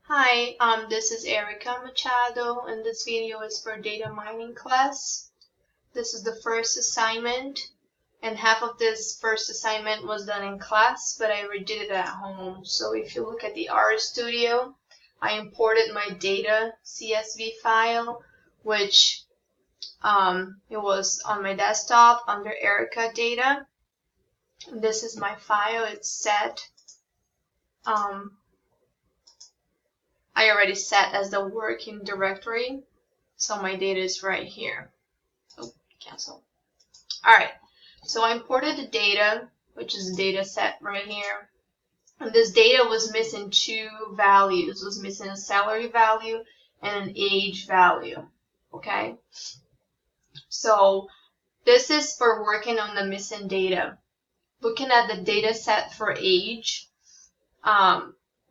Hi, this is Erica Machado, and this video is for data mining class. This is the first assignment, and half of this first assignment was done in class, but I redid it at home. So if you look at the RStudio, I imported my data CSV file, which it was on my desktop under Erica Data. This is my file. It's set. I already set as the working directory, so my data is right here. Oh, cancel. Alright, so I imported the data, which is the data set right here. And this data was missing two values. It was missing a salary value and an age value. Okay? So this is for working on the missing data. Looking at the data set for age,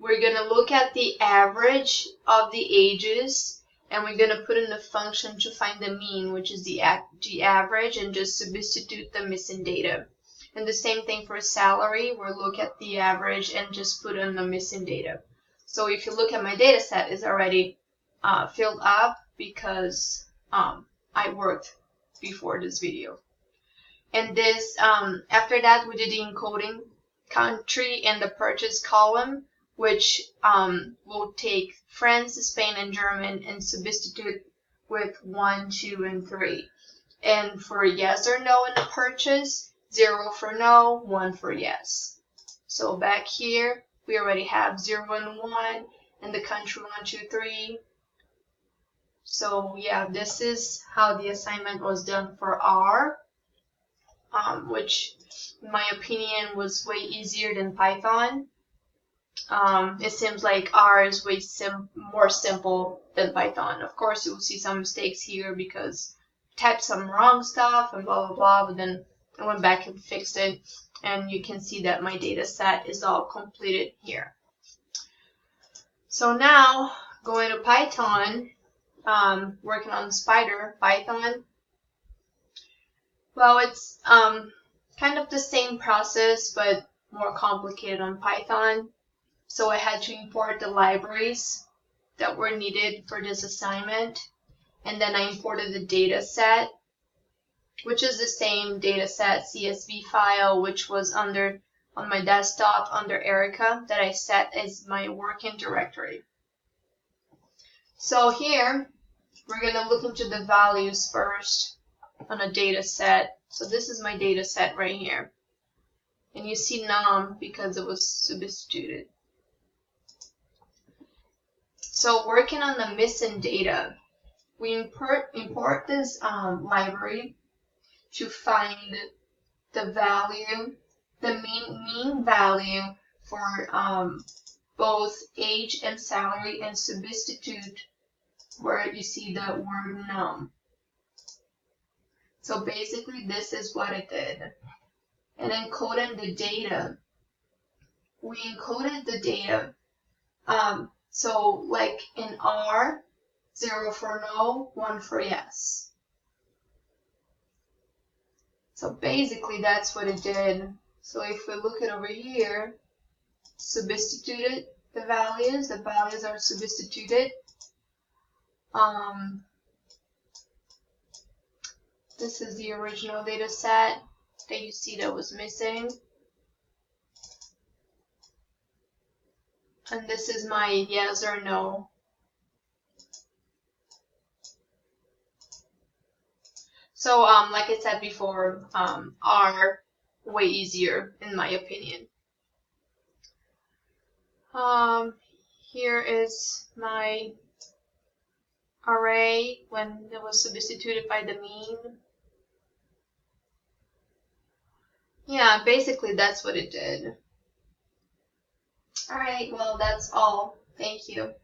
we're going to look at the average of the ages, and we're going to put in a function to find the mean, which is the average, and just substitute the missing data. And the same thing for salary, we'll look at the average and just put in the missing data. So if you look at my data set, it's already filled up because I worked before this video. And this, after that, we did the encoding country in the purchase column, which will take France, Spain, and German and substitute with 1, 2, and 3. And for yes or no in the purchase, 0 for no, 1 for yes. So back here, we already have 0 and 1, and the country 1, 2, 3. So yeah, this is how the assignment was done for R, which in my opinion was way easier than Python. It seems like R is way more simple than Python. Of course, you will see some mistakes here because I typed some wrong stuff and blah blah blah, but then I went back and fixed it, and you can see that my data set is all completed here. So now, going to Python, working on Spider Python. Well, it's kind of the same process, but more complicated on Python. So I had to import the libraries that were needed for this assignment. And then I imported the data set, which is the same data set CSV file, which was on my desktop under Erica that I set as my working directory. So here, we're going to look into the values first on a data set. So this is my data set right here. And you see none because it was substituted. So working on the missing data, we import this library to find the value, the mean value for both age and salary, and substitute where you see the word num. So basically this is what I did. And encoding the data, we encoded the data. So like in R, 0 for no, 1 for yes. So basically that's what it did. So if we look at over here, substituted the values are substituted. This is the original data set that you see that was missing. And this is my yes or no. So like I said before, R way easier in my opinion. Here is my array when it was substituted by the mean. Yeah, basically that's what it did. Alright, well that's all. Thank you.